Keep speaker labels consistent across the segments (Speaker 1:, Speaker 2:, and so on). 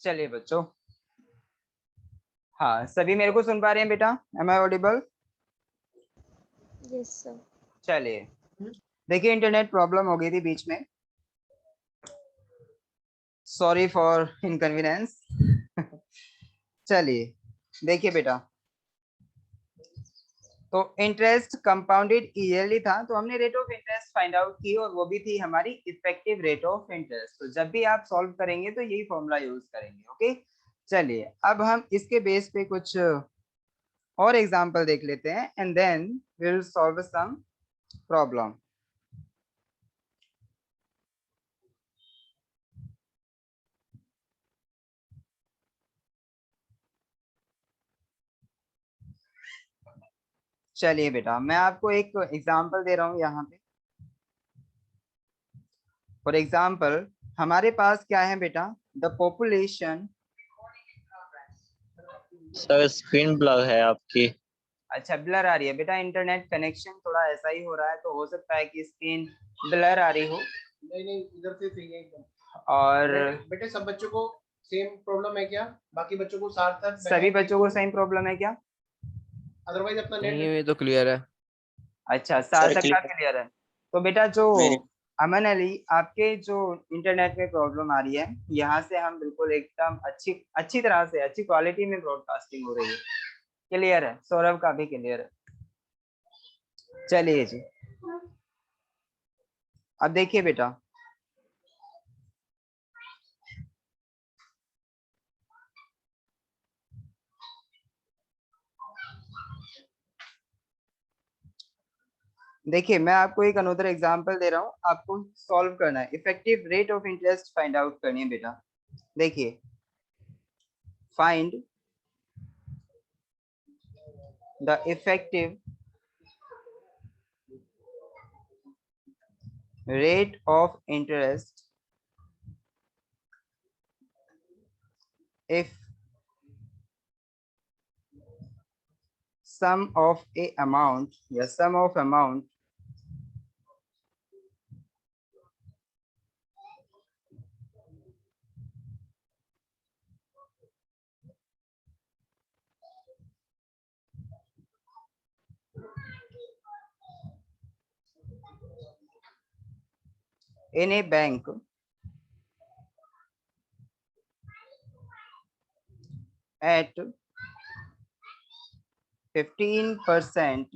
Speaker 1: चलिए बच्चों, हाँ सभी मेरे को सुन पा रहे हैं बेटा? Am I audible?
Speaker 2: Yes sir.
Speaker 1: चलिए, देखिए इंटरनेट प्रॉब्लम हो गई थी बीच में, सॉरी फॉर इनकन्वीनियंस। चलिए देखिए बेटा, तो इंटरेस्ट कंपाउंडेड ईयरली था, तो हमने rate of interest find out की और वो भी थी हमारी इफेक्टिव रेट ऑफ इंटरेस्ट। तो जब भी आप सॉल्व करेंगे तो यही फॉर्मूला यूज करेंगे। ओके, चलिए अब हम इसके बेस पे कुछ और एग्जांपल देख लेते हैं and then we will solve some problem. चलिए बेटा, मैं आपको एक एग्जांपल दे रहा हूँ यहाँ पे। फॉर एग्जांपल हमारे पास क्या है बेटा, the population.
Speaker 3: Sir screen blur है आपकी।
Speaker 1: अच्छा, ब्लर आ रही है बेटा, इंटरनेट कनेक्शन थोड़ा ऐसा ही हो रहा है, तो हो सकता है कि स्क्रीन ब्लर आ रही हो।
Speaker 4: नहीं इधर से सही है एकदम।
Speaker 1: और
Speaker 4: बेटे सब बच्चों को सेम प्रॉब्लम है क्या? बाकी बच्चों को साथ साथ
Speaker 1: सभी बच्चों को सेम प्रॉब्लम है क्या?
Speaker 4: अदरवाइज अपना नेट
Speaker 5: नहीं, ये तो क्लियर है।
Speaker 1: अच्छा, सार्थक का
Speaker 3: clear।
Speaker 1: क्लियर है। तो बेटा जो
Speaker 3: मेरी
Speaker 1: अमन अली, आपके जो इंटरनेट में प्रॉब्लम आ रही है, यहाँ से हम बिल्कुल एकदम अच्छी अच्छी तरह से अच्छी क्वालिटी में ब्रॉडकास्टिंग हो रही है। क्लियर है? सौरभ का भी क्लियर है। चलिए जी, अब देखिए बेटा, देखिए मैं आपको एक अनदर एग्जांपल दे रहा हूँ, आपको सॉल्व करना है, effective rate of interest find out करनी है बेटा। देखिए, find the effective rate of interest if sum of a amount या sum of amount in a bank at 15%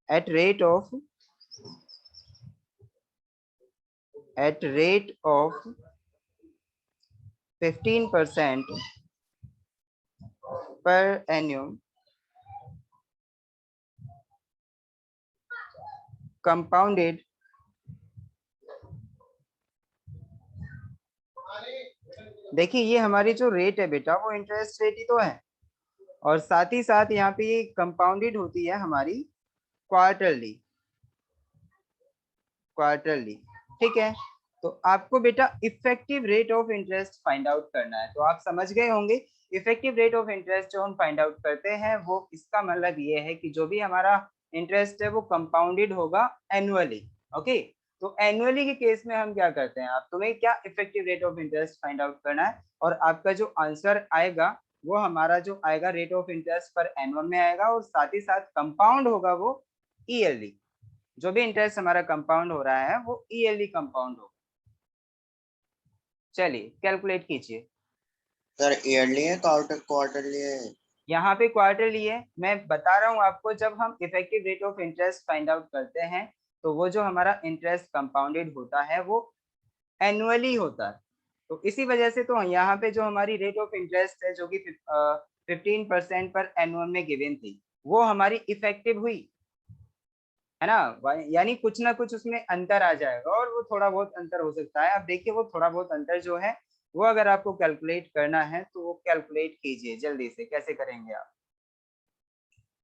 Speaker 1: at rate of 15% per annum compounded देखिए ये हमारी जो रेट है बेटा, वो इंटरेस्ट रेट ही तो है, और साथ ही साथ यहाँ पे ये कंपाउंडेड होती है हमारी क्वार्टरली। ठीक है, तो आपको बेटा effective rate of interest find out करना है। तो आप समझ गए होंगे, इफेक्टिव रेट ऑफ इंटरेस्ट जो हम फाइंड आउट करते हैं, वो इसका मतलब ये है कि जो भी हमारा इंटरेस्ट है वो कंपाउंडेड होगा एनुअली। ओके, तो एनुअली के केस में हम क्या करते हैं, आप तुम्हें क्या effective rate of interest find out करना है, और आपका जो आंसर आएगा वो हमारा जो आएगा रेट ऑफ इंटरेस्ट पर एनुअल में आएगा, और साथ ही साथ कंपाउंड होगा वो ईयरली। जो भी इंटरेस्ट हमारा कंपाउंड हो रहा है वो ईयरली कंपाउंड होगा। चलिए कैलकुलेट कीजिए।
Speaker 3: सर ईयरली है क्वार्टरली है?
Speaker 1: यहाँ पे क्वार्टरली है। मैं बता रहा हूँ आपको, जब हम effective rate of interest find out करते हैं तो वो जो हमारा इंटरेस्ट कंपाउंडेड होता है वो एनुअली होता है। तो इसी वजह से तो यहाँ पे जो हमारी रेट ऑफ इंटरेस्ट है जो कि 15% पर एनुअल में गिवन थी, वो हमारी इफेक्टिव हुई है ना। यानी कुछ ना कुछ उसमें अंतर आ जाएगा, और वो थोड़ा बहुत अंतर हो सकता है। अब देखिए वो थोड़ा बहुत अंतर जो है वो अगर आपको कैलकुलेट करना है तो वो कैलकुलेट कीजिए जल्दी से। कैसे करेंगे आप?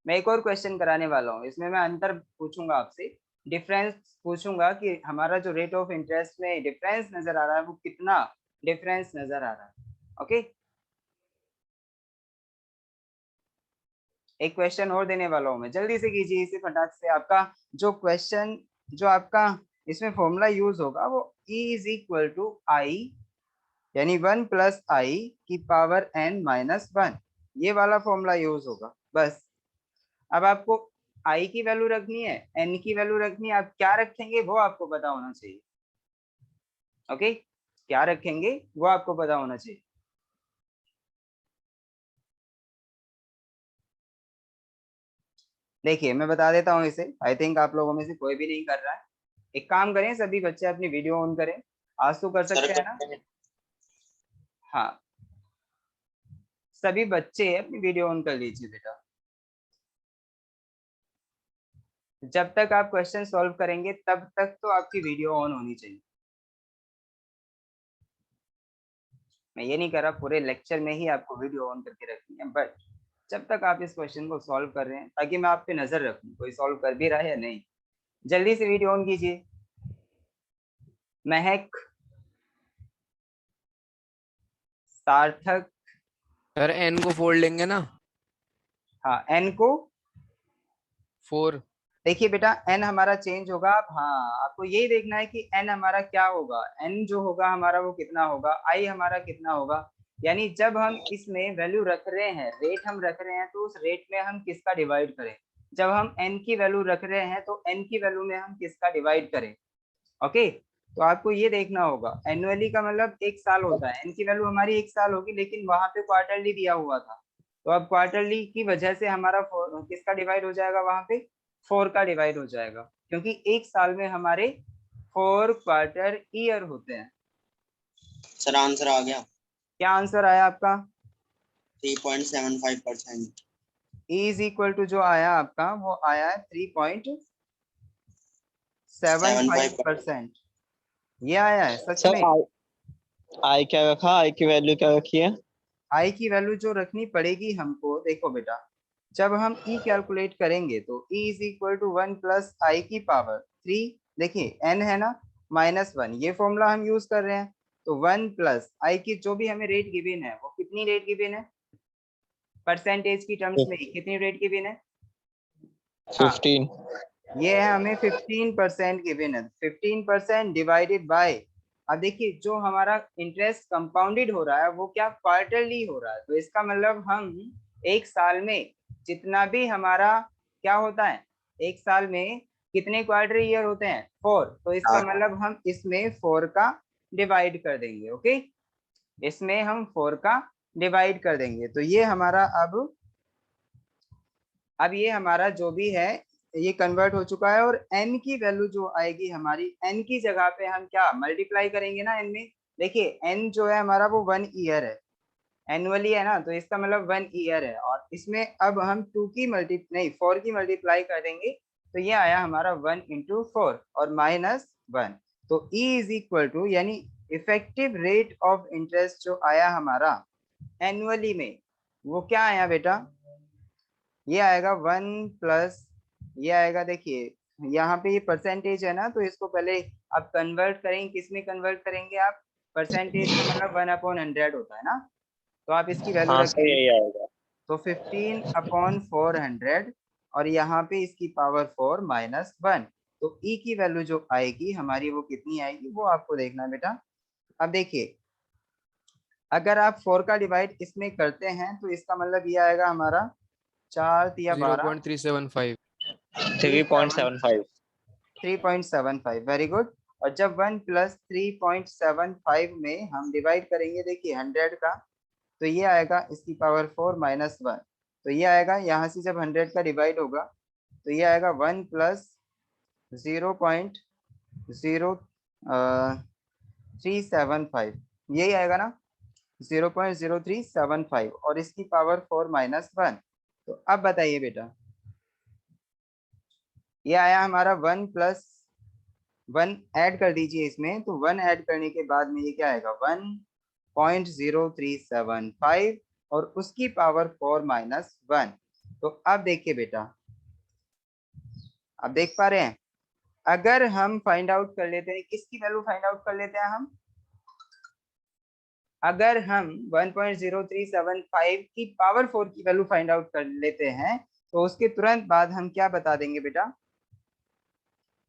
Speaker 1: मैं एक और क्वेश्चन कराने वाला हूँ, इसमें मैं अंतर पूछूंगा आपसे, डिफरेंस पूछूंगा कि हमारा जो रेट ऑफ इंटरेस्ट में डिफरेंस नजर आ रहा है वो कितना डिफरेंस नजर आ रहा है। ओके, एक क्वेश्चन और देने वाला हूँ मैं, जल्दी से कीजिए इसे फटाक से। आपका जो क्वेश्चन, जो आपका इसमें फॉर्मूला यूज होगा वो E इज इक्वल टू आई यानी 1 प्लस आई की पावर n माइनस 1, ये वाला फॉर्मूला यूज होगा बस। अब आपको आई की वैल्यू रखनी है, n की वैल्यू रखनी है, आप क्या रखेंगे वो आपको पता होना चाहिए। ओके, क्या रखेंगे वो आपको पता होना चाहिए। देखिए मैं बता देता हूँ इसे, आई थिंक आप लोगों में से कोई भी नहीं कर रहा है। एक काम करें, सभी बच्चे अपनी वीडियो ऑन करें, आज तो कर
Speaker 3: सर
Speaker 1: सकते हैं ना। हाँ, सभी बच्चे अपनी वीडियो ऑन कर लीजिए बेटा। जब तक आप क्वेश्चन सॉल्व करेंगे तब तक तो आपकी वीडियो ऑन होनी चाहिए। मैं ये नहीं कर रहा पूरे लेक्चर में ही आपको वीडियो ऑन करके रखनी है, बट जब तक आप इस क्वेश्चन को सॉल्व कर रहे हैं, ताकि मैं आप पे नजर रखूं कोई सॉल्व कर भी रहा है या नहीं। जल्दी से वीडियो ऑन कीजिए। महक, सार्थक,
Speaker 2: सर एन को फोड़ लेंगे ना,
Speaker 1: हाँ एन को
Speaker 2: 4।
Speaker 1: देखिए बेटा, एन हमारा चेंज होगा। अब हाँ, आपको यही देखना है कि एन हमारा क्या होगा, एन जो होगा हमारा वो कितना होगा, आई हमारा कितना होगा। यानी जब हम इसमें वैल्यू रख रहे हैं, रेट हम रख रहे हैं, तो उस रेट में हम किसका डिवाइड करें। जब हम एन की वैल्यू रख रहे हैं तो एन की वैल्यू में हम किसका डिवाइड करें। ओके, तो आपको ये देखना होगा, एनुअली का मतलब एक साल होता है, एन की वैल्यू हमारी एक साल होगी, लेकिन वहां पे क्वार्टरली दिया हुआ था। तो अब क्वार्टरली की वजह से हमारा किसका डिवाइड हो जाएगा, वहां पे 4 का डिवाइड हो जाएगा, क्योंकि एक साल में हमारे 4 क्वार्टर ईयर होते हैं।
Speaker 3: सर आंसर आ गया।
Speaker 1: क्या आंसर आया आपका?
Speaker 3: 3.75%।
Speaker 1: इज इक्वल टू जो आया आपका वो आया है 3.75%। ये आया है सच
Speaker 5: सर
Speaker 1: में।
Speaker 5: आई क्या रखा, आई की वैल्यू क्या रखी है?
Speaker 1: आई की वैल्यू जो रखनी पड़ेगी हमको, देखो बेटा, जब हम ई कैलकुलेट करेंगे तो E is equal to 1 plus I की पावर 3, देखिए एन है ना, माइनस 1, ये फॉर्मूला हम यूज कर रहे हैं। तो 1 प्लस आई की जो भी हमें रेट गिवन है, वो कितनी रेट गिवन है, परसेंटेज की टर्म्स में कितनी रेट गिवन है? हाँ,
Speaker 5: 15।
Speaker 1: ये है हमें 15% गिवन है, 15% डिवाइडेड बाय। अब देखिए जो हमारा इंटरेस्ट कंपाउंडेड हो रहा है वो क्या क्वार्टरली हो रहा है, तो इसका मतलब हम एक साल में जितना भी हमारा क्या होता है, एक साल में कितने क्वार्टर ईयर होते हैं, 4, तो इसका मतलब हम इसमें 4 का डिवाइड कर देंगे। ओके, इसमें हम 4 का डिवाइड कर देंगे, तो ये हमारा अब ये हमारा जो भी है ये कन्वर्ट हो चुका है। और n की वैल्यू जो आएगी हमारी, n की जगह पे हम क्या मल्टीप्लाई करेंगे ना n में। देखिए n जो है हमारा वो 1 ईयर है, एनुअली है ना, तो इसका मतलब 1 ईयर है, और इसमें अब हम 2 की मल्टी नहीं 4 की मल्टीप्लाई कर देंगे, तो ये आया हमारा 1 इंटू 4 और माइनस 1। तो E इज इक्वल टू, यानी इफेक्टिव रेट ऑफ इंटरेस्ट जो आया हमारा एनुअली में, वो क्या आया बेटा, ये आएगा 1 प्लस, ये आएगा, देखिए यहाँ पे ये परसेंटेज है ना, तो इसको पहले आप कन्वर्ट करेंगे, किस में कन्वर्ट करेंगे आप, परसेंटेज का मतलब 1/100 होता है ना, तो आप इसकी वैल्यू
Speaker 5: हाँ सर,
Speaker 1: रखेंगे,
Speaker 5: यही आएगा।
Speaker 1: तो 15/400, और यहाँ पे इसकी पावर 4 माइनस 1। तो ई की वैल्यू जो आएगी हमारी वो कितनी आएगी वो आपको देखना है बेटा। अब देखिए, अगर आप 4 का डिवाइड इसमें करते हैं तो इसका मतलब ये आएगा हमारा 4 या 12,
Speaker 2: 0.375।
Speaker 5: 3.75।
Speaker 1: 3.75, वेरी गुड। और जब 1 प्लस 3.75 में हम डिवाइड करेंगे, देखिए 100 का, तो ये आएगा इसकी पावर 4 माइनस 1, तो ये आएगा यहाँ से जब 100 का डिवाइड होगा तो ये आएगा 1 प्लस 0.0375, यही आएगा ना, 0.0375, और इसकी पावर 4 माइनस 1। तो अब बताइए बेटा, ये आया हमारा 1 प्लस 1 ऐड कर दीजिए इसमें, तो 1 ऐड करने के बाद में ये क्या आएगा 1.0375 और उसकी पावर 4 माइनस 1। तो अब देखिए बेटा, अब देख पा रहे हैं, अगर हम फाइंड आउट कर लेते हैं, किसकी वैल्यू फाइंड आउट कर लेते हैं हम, अगर हम 1.0375 की पावर 4 की वैल्यू फाइंड आउट कर लेते हैं, तो उसके तुरंत बाद हम क्या बता देंगे बेटा,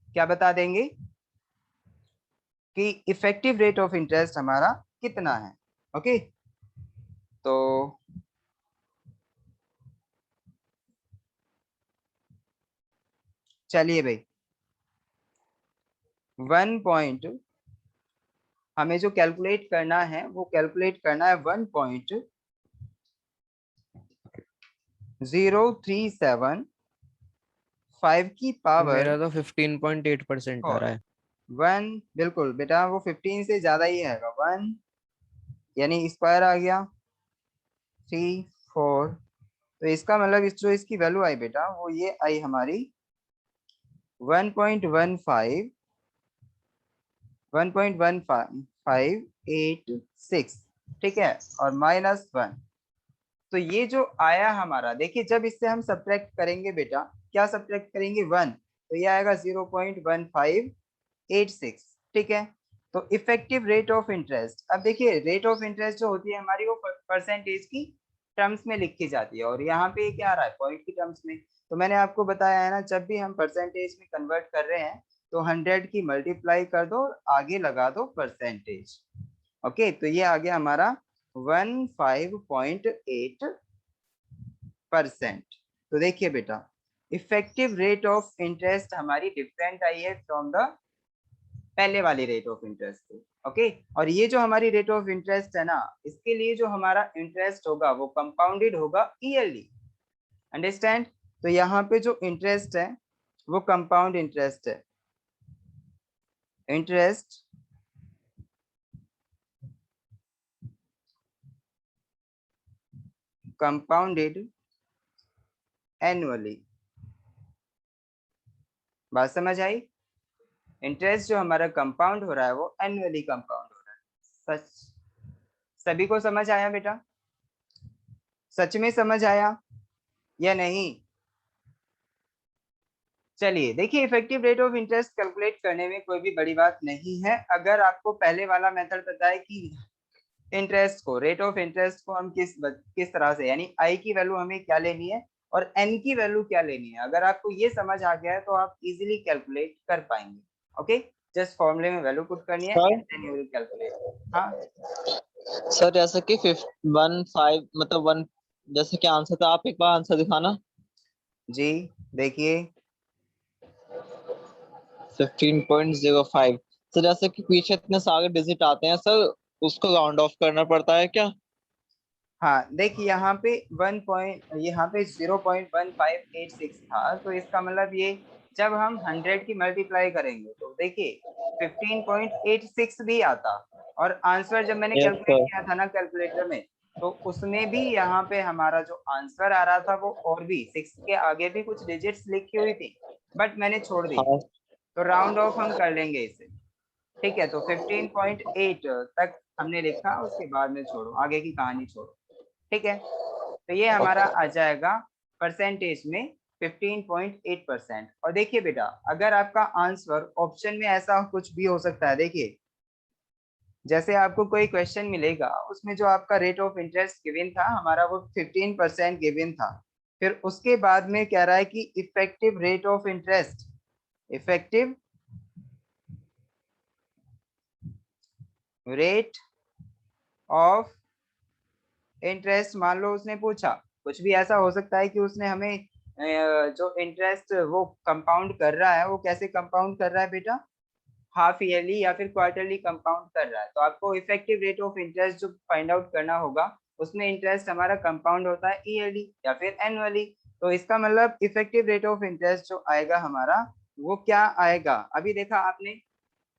Speaker 1: क्या बता देंगे कि इफेक्टिव रेट ऑफ इंटरेस्ट हमारा कितना है। ओके, तो चलिए भाई 1 पॉइंट हमें जो कैलकुलेट करना है वो कैलकुलेट करना है 1.0375 की पावर
Speaker 2: मेरा तो 15.8% आ रहा है।
Speaker 1: 1, बिल्कुल बेटा वो 15 से ज्यादा ही आएगा। 1 यानी स्क्वायर आ गया 3 4, तो इसका मतलब जो इसकी वैल्यू आई बेटा वो ये आई हमारी 1.1586, ठीक है, और -1। तो ये जो आया हमारा, देखिए जब इससे हम सब्ट्रैक्ट करेंगे बेटा, क्या सब्ट्रैक्ट करेंगे 1, तो ये आएगा 0.1586, ठीक है। तो इफेक्टिव रेट ऑफ इंटरेस्ट, अब देखिए रेट ऑफ इंटरेस्ट जो होती है हमारी वो परसेंटेज की टर्म्स में लिखी जाती है, और यहाँ पे क्या आ रहा है पॉइंट की टर्म्स में। तो मैंने आपको बताया है ना, जब भी हम परसेंटेज में कन्वर्ट कर रहे हैं तो 100 की मल्टीप्लाई कर दो, आगे लगा दो परसेंटेज। ओके, तो ये आ गया हमारा 15.8%। तो देखिए बेटा इफेक्टिव रेट ऑफ इंटरेस्ट हमारी डिफरेंट आई है फ्रॉम द पहले वाली रेट ऑफ इंटरेस्ट से। ओके, और ये जो हमारी रेट ऑफ इंटरेस्ट है ना, इसके लिए जो हमारा इंटरेस्ट होगा वो कंपाउंडेड होगा ईयरली, अंडरस्टैंड। तो यहाँ पे जो इंटरेस्ट है वो कंपाउंड इंटरेस्ट है, इंटरेस्ट कंपाउंडेड एनुअली। बात समझ आई? इंटरेस्ट जो हमारा कंपाउंड हो रहा है वो एनुअली कंपाउंड हो रहा है। सच, सभी को समझ आया बेटा? सच में समझ आया या नहीं? चलिए देखिए effective rate of interest calculate करने में कोई भी बड़ी बात नहीं है, अगर आपको पहले वाला मेथड पता है कि इंटरेस्ट को, रेट ऑफ इंटरेस्ट को हम किस तरह से, यानी आई की वैल्यू हमें क्या लेनी है और एन की वैल्यू क्या लेनी है, अगर आपको ये समझ आ गया है तो आप इजीली कैलकुलेट कर पाएंगे। ओके, जस्ट फॉर्मूले में वैल्यू पुट करनी है
Speaker 5: sir
Speaker 1: and then you will calculate. हाँ
Speaker 5: सर जैसे कि 15 मतलब 1, जैसे कि आंसर था, आप एक बार आंसर दिखाना।
Speaker 1: जी देखिए
Speaker 5: 15.05। सर जैसे कि पीछे इतने सारे डिजिट आते हैं सर, उसको राउंड ऑफ करना पड़ता है क्या?
Speaker 1: हाँ, देखिए यहाँ पे 0.1586 था, तो इसका मतलब ये जब हम 100 की मल्टीप्लाई करेंगे तो देखिए 15.86 भी आता, और आंसर जब मैंने
Speaker 5: यस
Speaker 1: कैलकुलेट
Speaker 5: सर।
Speaker 1: किया था ना कैलकुलेटर में, तो उसमें भी यहाँ पे हमारा जो आंसर आ रहा था वो और भी 6 के आगे भी कुछ डिजिट्स लिखी हुई थी, बट मैंने छोड़ दी।
Speaker 5: हाँ
Speaker 1: तो राउंड ऑफ हम कर लेंगे इसे, ठीक है। तो 15.8 तक हमने लिखा, उसके बाद में छोड़ो, आगे की कहानी छोड़ो, ठीक है। तो ये हमारा आ जाएगा परसेंटेज में 15.8%। और देखिए बेटा अगर आपका आंसर ऑप्शन में ऐसा कुछ भी हो सकता है, देखिए जैसे आपको कोई क्वेश्चन मिलेगा उसमें जो आपका रेट ऑफ इंटरेस्ट गिवन था हमारा वो 15% गिवन था, फिर उसके बाद में कह रहा है कि effective rate of interest, effective rate of interest, मान लो उसने पूछा, कुछ भी ऐसा हो सकता है कि उसने हमें जो इंटरेस्ट वो कंपाउंड कर रहा है वो कैसे कंपाउंड कर रहा है बेटा, हाफ ईयरली या फिर क्वार्टरली कंपाउंड कर रहा है। तो आपको इफेक्टिव रेट ऑफ इंटरेस्ट जो फाइंड आउट करना होगा उसमें इंटरेस्ट हमारा कंपाउंड होता है ईयरली या फिर एनुअली। तो इसका मतलब इफेक्टिव रेट ऑफ इंटरेस्ट जो आएगा हमारा वो क्या आएगा, अभी देखा आपने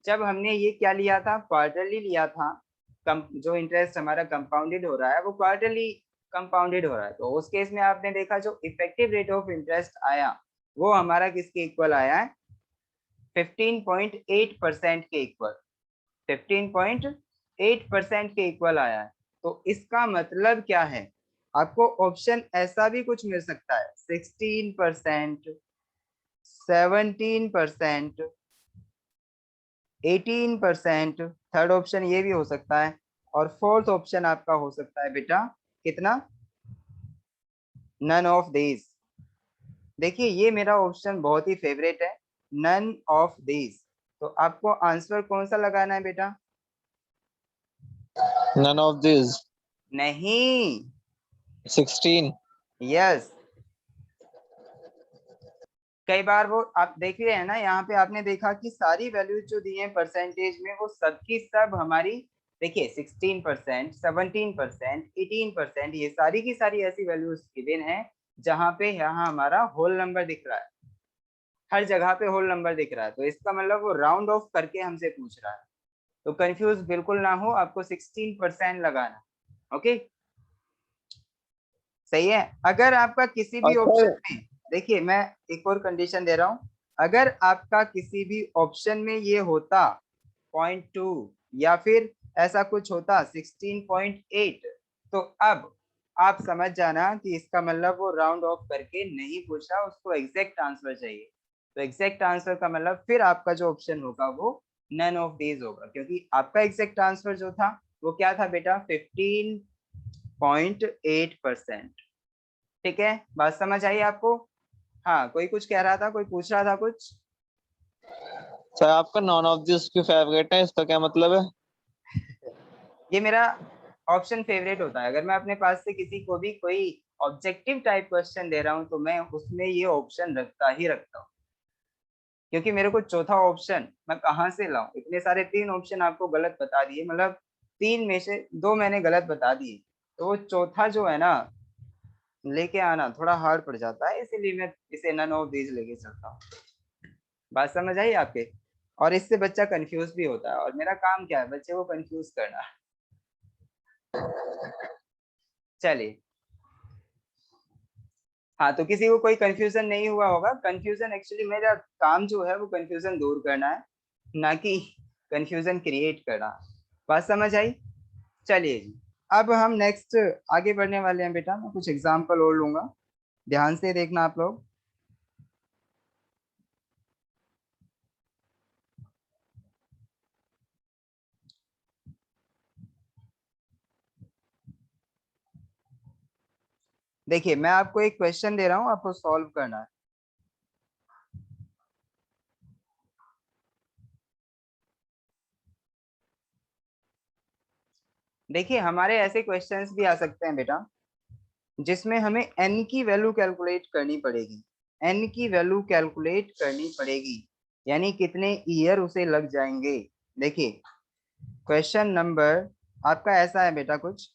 Speaker 1: जब हमने ये क्या लिया था, क्वार्टरली लिया था, जो इंटरेस्ट हमारा कंपाउंडेड हो रहा है वो क्वार्टरली कंपाउंडेड हो रहा है, तो उस केस में आपने देखा जो इफेक्टिव रेट ऑफ इंटरेस्ट आया वो हमारा किसके इक्वल आया है, 15.8% के इक्वल, 15.8% के इक्वल आया है। तो इसका मतलब क्या है, आपको ऑप्शन ऐसा भी कुछ मिल सकता है 16%, 17%, 18%, थर्ड ऑप्शन ये भी हो सकता है, और फोर्थ ऑप्शन आपका हो सकता है बेटा कितना, नन ऑफ दीज। देखिए ये मेरा ऑप्शन बहुत ही फेवरेट है, नन ऑफ दीज। तो आपको आंसर कौन सा लगाना है बेटा,
Speaker 5: None of these.
Speaker 1: नहीं,
Speaker 5: 16.
Speaker 1: यस। कई बार वो आप देख रहे हैं ना, यहाँ पे आपने देखा कि सारी वैल्यूज जो दी हैं परसेंटेज में, वो सबकी सब हमारी, देखिए 16%, 17%, 18%, ये सारी की सारी ऐसी वैल्यूज गिवन है जहाँ पे यहाँ हमारा होल नंबर दिख रहा है, हर जगह पे होल नंबर दिख रहा है। तो इसका मतलब वो राउंड ऑफ करके हमसे पूछ रहा है। तो कंफ्यूज बिल्कुल ना हो, आपको 16% लगाना। ओके, सही है। अगर आपका किसी भी
Speaker 5: और
Speaker 1: ऑप्शन
Speaker 5: सर
Speaker 1: में, देखिए मैं एक और कंडीशन दे रहा हूं, अगर आपका किसी भी ऑप्शन में ये होता 0.2 या फिर ऐसा कुछ होता 16.8, तो अब आप समझ जाना कि इसका मतलब वो राउंड ऑफ करके नहीं पूछा, उसको एग्जैक्ट आंसर चाहिए। तो एग्जैक्ट आंसर का मतलब फिर आपका जो ऑप्शन होगा वो नन ऑफ दीज होगा, क्योंकि आपका एग्जैक्ट आंसर जो था वो क्या था बेटा, 15.8%। ठीक है, बात समझ आई आपको? हाँ, कोई कुछ कह रहा था, कोई पूछ रहा था कुछ?
Speaker 5: सर आपका नॉन ऑफ दिस क्यों फेवरेट है, इसका क्या मतलब है?
Speaker 1: ये मेरा ऑप्शन फेवरेट होता है। अगर मैं अपने पास से किसी को भी कोई ऑब्जेक्टिव टाइप क्वेश्चन दे रहा हूँ तो मैं उसमें ये ऑप्शन रखता ही रखता हूँ, क्योंकि मेरे को चौथा ऑप्शन मैं कहाँ से लाऊं? इतने सारे 3 ऑप्शन आपको गलत बता दिए, मतलब 3 में से 2 मैंने गलत बता दिए, तो वो चौथा जो है ना, लेके आना थोड़ा हार्ड पड़ जाता है, इसीलिए मैं इसे नन ऑफ दीज लेके चलता हूँ। बात समझ आई आपके? और इससे बच्चा कंफ्यूज भी होता है, और मेरा काम क्या है, बच्चे को कंफ्यूज करना। चलिए, हाँ, तो किसी को कोई कंफ्यूजन नहीं हुआ होगा। कंफ्यूजन एक्चुअली मेरा काम जो है वो कंफ्यूजन दूर करना है, ना कि कंफ्यूजन क्रिएट करना। बात समझ आई? चलिए जी, अब हम नेक्स्ट आगे बढ़ने वाले हैं बेटा। मैं कुछ एग्जांपल और लूंगा, ध्यान से देखना आप लोग। देखिए, मैं आपको एक क्वेश्चन दे रहा हूँ, आपको सॉल्व करना है। देखिए, हमारे ऐसे क्वेश्चंस भी आ सकते हैं बेटा जिसमें हमें n की वैल्यू कैलकुलेट करनी पड़ेगी। n की वैल्यू कैलकुलेट करनी पड़ेगी, यानी कितने ईयर उसे लग जाएंगे। देखिए, क्वेश्चन नंबर आपका ऐसा है बेटा, कुछ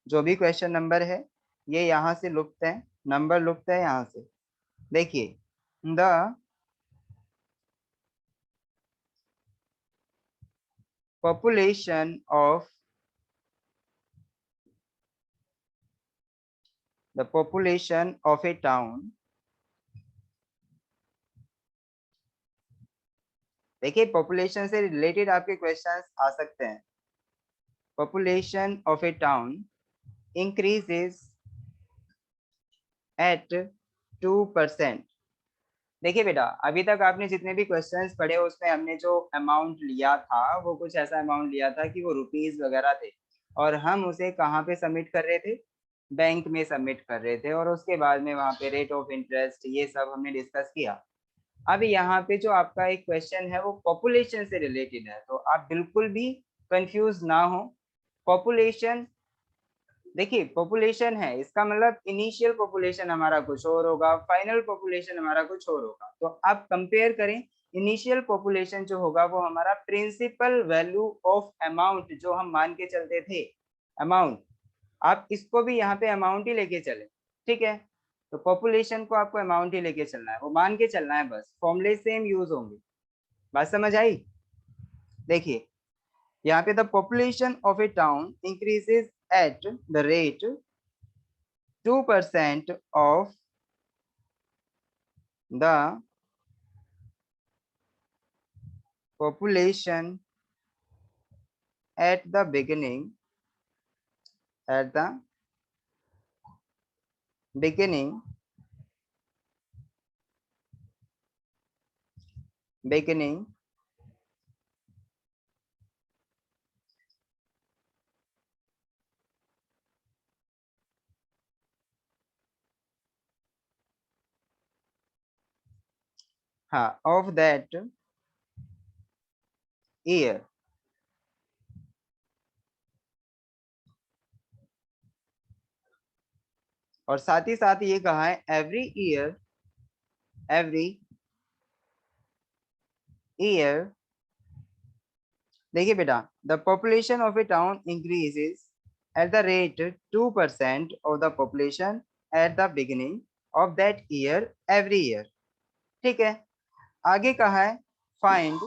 Speaker 1: जो भी क्वेश्चन नंबर है ये यहाँ से लुप्त है, नंबर लुप्त है यहाँ से। देखिए, the population of the population of a town, देखिए पॉपुलेशन से रिलेटेड आपके क्वेश्चंस आ सकते हैं। Population of A town increases eight 2%। देखिए बेटा, अभी तक आपने जितने भी क्वेश्चंस पढ़े उसमें हमने जो अमाउंट लिया था वो कुछ ऐसा अमाउंट लिया था कि वो रुपीज वगैरह थे, और हम उसे कहाँ पे सबमिट कर रहे थे? बैंक में सबमिट कर रहे थे, और उसके बाद में वहाँ पे रेट ऑफ इंटरेस्ट ये सब हमने डिस्कस किया। अब यहाँ पे जो आपका एक क्वेश्चन है वो पॉपुलेशन से रिलेटेड है, तो आप बिल्कुल भी कंफ्यूज ना हो। पॉपुलेशन, देखिए पॉपुलेशन है, इसका मतलब इनिशियल पॉपुलेशन हमारा कुछ और होगा, फाइनल पॉपुलेशन हमारा कुछ और होगा। तो आप कंपेयर करें, इनिशियल पॉपुलेशन जो होगा वो हमारा प्रिंसिपल वैल्यू ऑफ अमाउंट जो हम मान के चलते थे, अमाउंट, आप इसको भी यहाँ पे अमाउंट ही लेके चले। ठीक है, तो पॉपुलेशन को आपको अमाउंट ही लेके चलना है, वो मान के चलना है, बस फॉर्मूले सेम यूज होंगे। बात समझ आई? देखिए, यहाँ पे the population of A town increases at the rate 2% of the population at the beginning, at the beginning beginning of that year। और साथ ही साथ ये कहा है एवरी ईयर देखिए बेटा, the population of A town increases at the rate 2% of the population at the beginning of that year every year. ठीक है, आगे कहा है find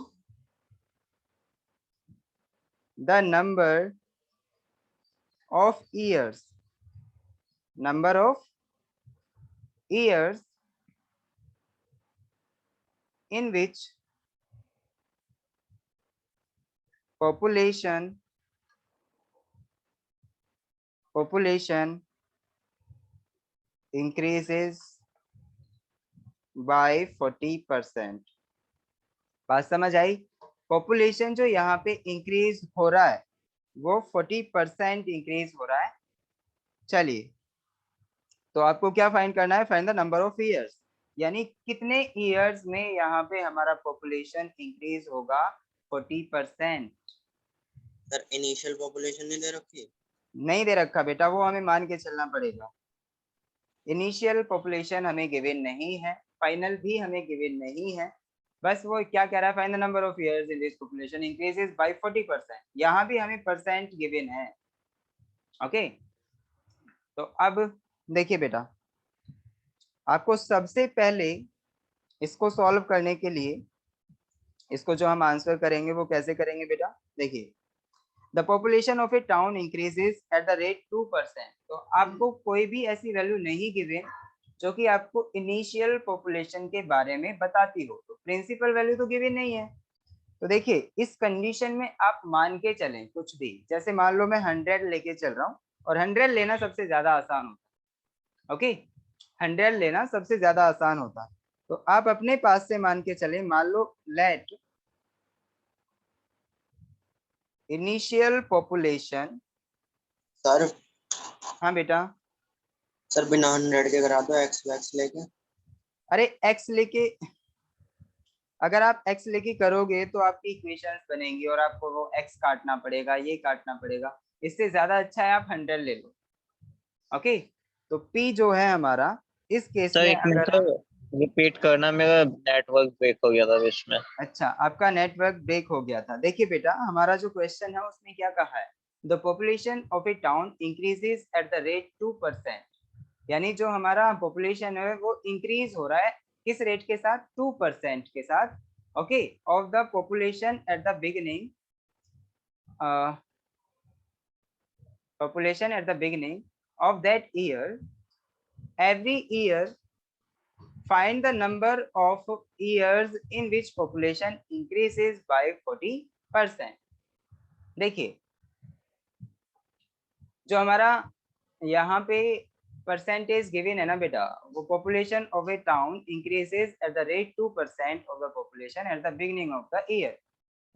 Speaker 1: the number of years in which population increases by 40%। बात समझ आई? Population जो यहाँ पे इंक्रीज हो रहा है वो 40% इंक्रीज हो रहा है। चलिए, तो आपको क्या फाइंड करना है? Find the number of years, यानी कितने ईयर्स में यहाँ पे हमारा पॉपुलेशन इंक्रीज होगा 40%।
Speaker 3: सर इनिशियल पॉपुलेशन नहीं दे रखी?
Speaker 1: नहीं दे रखा बेटा, वो हमें मान के चलना पड़ेगा। इनिशियल पॉपुलेशन हमें गिवन नहीं है, फाइनल भी हमें गिवन नहीं है, बस वो क्या कह रहा है? Find the number of years in this population increases by 40%। यहाँ भी हमें परसेंट गिवन है। ओके, तो अब देखिए बेटा, आपको सबसे पहले इसको सॉल्व करने के लिए इसको जो हम आंसर करेंगे वो कैसे करेंगे बेटा? देखिए, the population of A town increases at the rate 2%। तो आपको कोई भी ऐसी वैल्यू नहीं गिवन जो कि आपको इनिशियल पॉपुलेशन के बारे में बताती हो, तो प्रिंसिपल वैल्यू तो गिवन नहीं है। तो देखिए, इस कंडीशन में आप मान के चलें कुछ भी, जैसे मान लो मैं 100 लेके चल रहा हूँ, और 100 लेना सबसे ज्यादा आसान होता है। ओके, 100 लेना सबसे ज्यादा आसान होता है। तो आप अपने पास से मान के चले, मान लो लेट इनिशियल पॉपुलेशन।
Speaker 3: सर
Speaker 1: हाँ बेटा।
Speaker 3: सर बिना 100 के करा दो, एक्स वैक्स लेके।
Speaker 1: अरे एक्स लेके, अगर आप एक्स लेके करोगे तो आपकी इक्वेशंस बनेंगी और आपको वो एक्स काटना पड़ेगा, ये काटना पड़ेगा। इससे ज्यादा अच्छा है आप 100 ले लो। ओके, तो P जो है हमारा इस केस
Speaker 5: सर
Speaker 1: में
Speaker 5: एक मिनट
Speaker 1: अगर हम,
Speaker 5: रिपीट करना, मेरा नेटवर्क ब्रेक हो गया था बीच में।
Speaker 1: अच्छा आपका नेटवर्क ब्रेक हो गया था। देखिए बेटा, हमारा जो क्वेश्चन है उसमें क्या कहा है? The population of A town increases at the rate 2%, यानी जो हमारा पॉपुलेशन है वो इंक्रीज हो रहा है किस रेट के साथ? 2% के साथ। Okay, of the population at the beginning population at the beginning of that year every year, find the number of years in which population increases by 40%। देखिए, जो हमारा यहाँ पे परसेंटेज गिवन है ना बेटा, वो population of A town increases at the rate 2% of the population at the beginning of the year.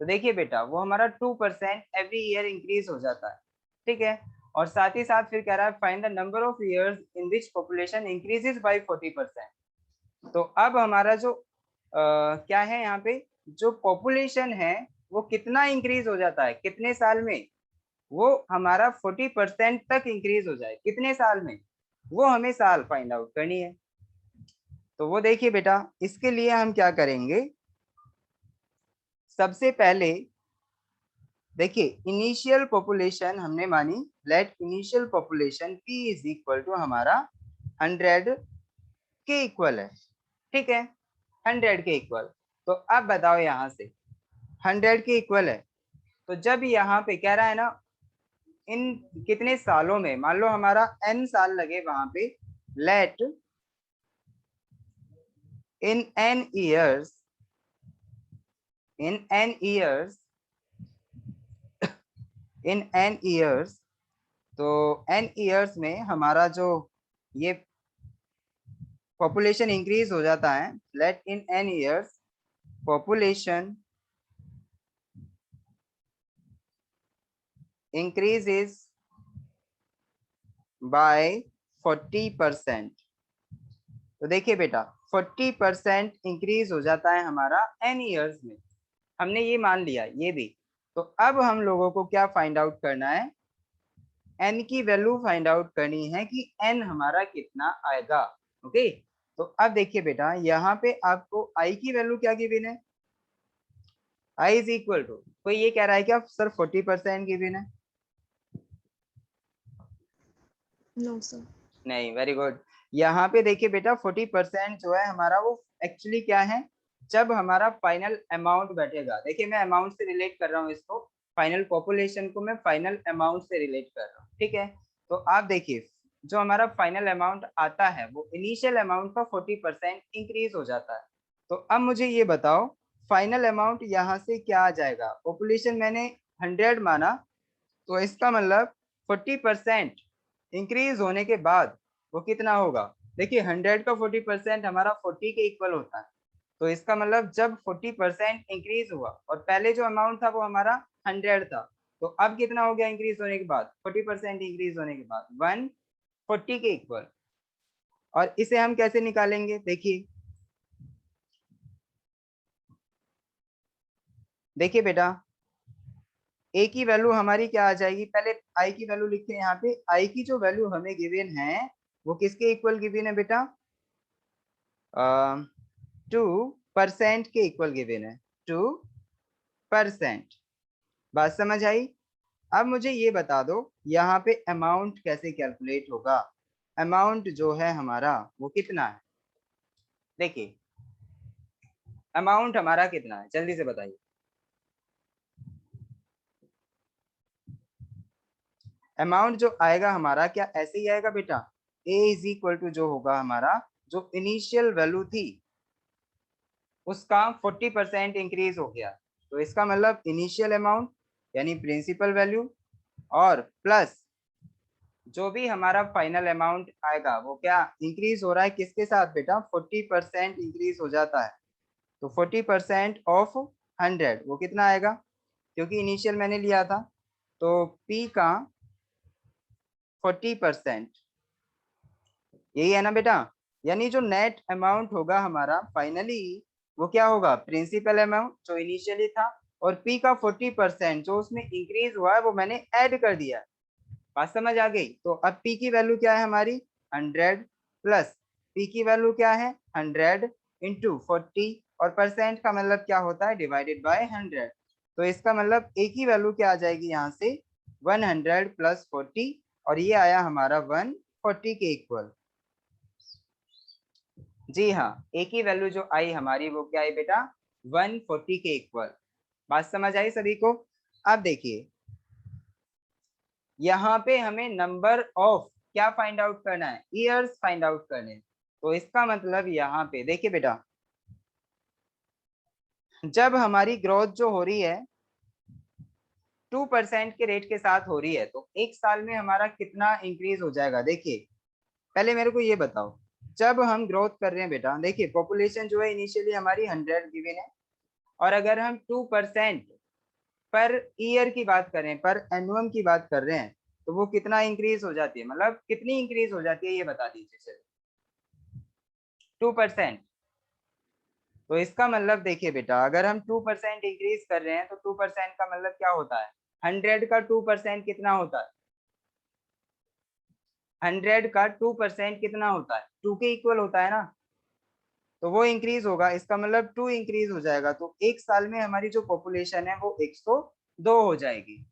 Speaker 1: तो देखिए बेटा, वो हमारा 2% एवरी ईयर इंक्रीज हो जाता है। ठीक है, और साथ ही साथ फिर कह रहा है find the number of years in which population increases by 40%। तो अब हमारा जो क्या है यहाँ पे, जो पॉपुलेशन है वो कितना इंक्रीज हो जाता है, कितने साल में? वो हमारा 40% तक इंक्रीज हो जाए, कितने साल में? वो हमें साल फाइंड आउट करनी है। तो वो देखिए बेटा, इसके लिए हम क्या करेंगे? सबसे पहले देखिए, इनिशियल पॉपुलेशन हमने मानी, let initial population P is equal to हमारा 100 के इक्वल है। ठीक है, 100 के इक्वल। तो अब बताओ, यहाँ से 100 के इक्वल है, तो जब यहाँ पे कह रहा है ना इन कितने सालों में, मान लो हमारा n साल लगे वहां पे, let in n years in n years, तो n years में हमारा जो ये पॉपुलेशन इंक्रीज हो जाता है, लेट इन n years पॉपुलेशन increases by 40%। तो देखिए बेटा, 40% इंक्रीज हो जाता है हमारा n years में, हमने ये मान लिया ये भी। तो अब हम लोगों को क्या फाइंड आउट करना है? n की वैल्यू फाइंड आउट करनी है कि n हमारा कितना आएगा। ओके, तो अब देखिए बेटा, यहाँ पे आपको i की वैल्यू क्या गिवन है, i इज इक्वल टू, कोई ये कह रहा है क्या सर 40% गिवन है?
Speaker 6: No sir.
Speaker 1: नहीं, वेरी गुड। यहाँ पे देखिए बेटा 40% जो है हमारा वो एक्चुअली क्या है, जब हमारा फाइनल अमाउंट बैठेगा। देखिए मैं अमाउंट से रिलेट कर रहा हूँ इसको, फाइनल पॉपुलेशन को मैं फाइनल अमाउंट से रिलेट कर रहा हूँ, ठीक है। तो आप देखिए जो हमारा फाइनल अमाउंट आता है वो इनिशियल अमाउंट का 40% इंक्रीज हो जाता है। तो अब मुझे ये बताओ फाइनल अमाउंट यहाँ से क्या आ जाएगा, पॉपुलेशन मैंने 100 माना, तो इसका मतलब 40% इंक्रीज होने के बाद वो कितना होगा। देखिए 100 का 40% हमारा 40 के इक्वल होता है, तो इसका मतलब जब 40% इंक्रीज हुआ और पहले जो अमाउंट था वो हमारा 100 था, तो अब कितना हो गया इंक्रीज होने के बाद, 40% इंक्रीज होने के बाद 140 के इक्वल। और इसे हम कैसे निकालेंगे, देखिए देखिए बेटा, ए की वैल्यू हमारी क्या आ जाएगी, पहले आई की वैल्यू लिखते हैं यहाँ पे। आई की जो वैल्यू हमें गिवन है वो किसके इक्वल गिवन है बेटा, 2% के इक्वल गिवन है, 2%। बात समझ आई? अब मुझे ये बता दो यहाँ पे अमाउंट कैसे कैलकुलेट होगा। अमाउंट जो है हमारा वो कितना है, देखिए अमाउंट हमारा कितना है, जल्दी से बताइए। अमाउंट जो आएगा हमारा क्या ऐसे ही आएगा बेटा, ए इज इक्वल टू जो होगा हमारा जो इनिशियल वैल्यू थी उसका 40% इंक्रीज हो गया, तो इसका मतलब इनिशियल अमाउंट यानी प्रिंसिपल वैल्यू और प्लस जो भी हमारा फाइनल अमाउंट आएगा वो क्या इंक्रीज हो रहा है, किसके साथ बेटा, 40% इंक्रीज हो जाता है। तो 40% ऑफ 100 वो कितना आएगा, क्योंकि इनिशियल मैंने लिया था, तो P का 40%, यही है ना बेटा। यानी जो नेट अमाउंट होगा हमारा फाइनली वो क्या होगा, प्रिंसिपल अमाउंट जो इनिशियली था और P का 40% जो उसमें इंक्रीज हुआ है वो मैंने ऐड कर दिया। बात समझ आ गई? तो अब P की वैल्यू क्या है हमारी 100 प्लस P की वैल्यू क्या है 100 इंटू 40, और परसेंट का मतलब क्या होता है डिवाइडेड बाय 100। तो इसका मतलब A की वैल्यू क्या आ जाएगी यहाँ से 100 प्लस 40, और ये आया हमारा 140 के इक्वल। जी हाँ, A की वैल्यू जो आई हमारी वो क्या है बेटा 140 के इक्वल। बात समझ आई सभी को? अब देखिए यहाँ पे हमें नंबर ऑफ क्या फाइंड आउट करना है, ईयर्स फाइंड आउट करने हैं। तो इसका मतलब यहाँ पे देखिए बेटा, जब हमारी ग्रोथ जो हो रही है 2% के रेट के साथ हो रही है, तो एक साल में हमारा कितना इंक्रीज हो जाएगा। देखिए पहले मेरे को ये बताओ, जब हम ग्रोथ कर रहे हैं बेटा, देखिए पॉपुलेशन जो है इनिशियली हमारी 100 गिवन है, और अगर हम 2% पर ईयर की बात करें, पर एनुअम की बात कर रहे हैं, तो वो कितना इंक्रीज हो जाती है, मतलब कितनी इंक्रीज हो जाती है ये बता दीजिए चलिए। 2%। तो इसका मतलब देखिए बेटा, अगर हम 2% इंक्रीज कर रहे हैं तो 2% का मतलब क्या होता है, 100 का 2% कितना होता है, 100 का 2% कितना होता है, 2 के इक्वल होता है ना। तो वो इंक्रीज होगा, इसका मतलब 2 इंक्रीज हो जाएगा, तो एक साल में हमारी जो पॉपुलेशन है वो 102 हो जाएगी।